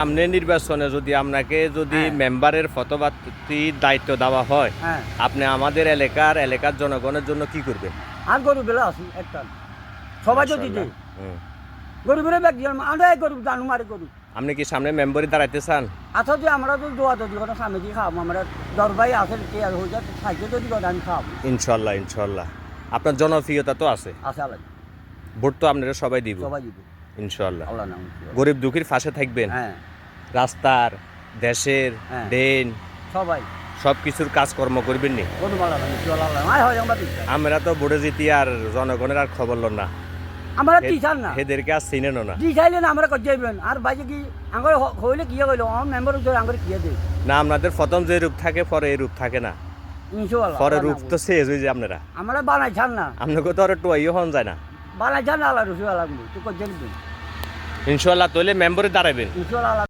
সামনে নির্বাচনে যদি আপনাকে মেম্বারের ফতোয়াতির দায়িত্ব দেওয়া হয়, আপনি আমাদের এলাকার জনগণের জন্য কি করবেন? আর গরু বেলা আছি একটা সবাই যদি দিই গরু বেলা ব্যাগ দিয়ে আমরা গরু জানু মারে গরু। আপনি কি সামনে মেম্বারে দাঁড়াইতে চান? আচ্ছা যে আমরা তো দোয়া যদি কোনো সামনে দিয়ে খাওয়াবো, আমরা দরবাই আছে কে আর হয়ে যাচ্ছে সাইকেল যদি করে আমি খাওয়াবো ইনশাল্লাহ ইনশাল্লাহ। আপনার জনপ্রিয়তা তো আছে, আছে আল্লাহ ভোট তো আপনারা সবাই দিব সবাই দিব ইনশাল্লাহ। আল্লাহ নাম গরিব দুঃখীর পাশে থাকবেন, হ্যাঁ রাস্তার দেশের ড্রেন সবাই সব কিছুর কাজকর্ম করবেন নি? গরু মালা আমরা তো ভোটে জিতি আর জনগণের আর খবর লন না, আমরা কি চান না এদেরকে আর চিনেন না। দি চাইলেন আমরা করতে যাইবেন আর বাইরে কি আঙ্গর হইলে কি হইলো আমার মেম্বার ধরে আঙ্গর কি দেই না। আপনাদের প্রথম যে রূপ থাকে পরে এই রূপ থাকে না, ইনশাআল্লাহ পরে রূপ তো শেষ হয়ে যায়। আপনারা আমরা বানাই চান না, আপনাকে তো আর একটু আইও হন যায় না, বানাই চান না আল্লাহ রসুল আল্লাহ তুই করতে ইনশাল্লাহ। তাহলে মেম্বারে দাঁড়াবেন ইনশাআল্লাহ।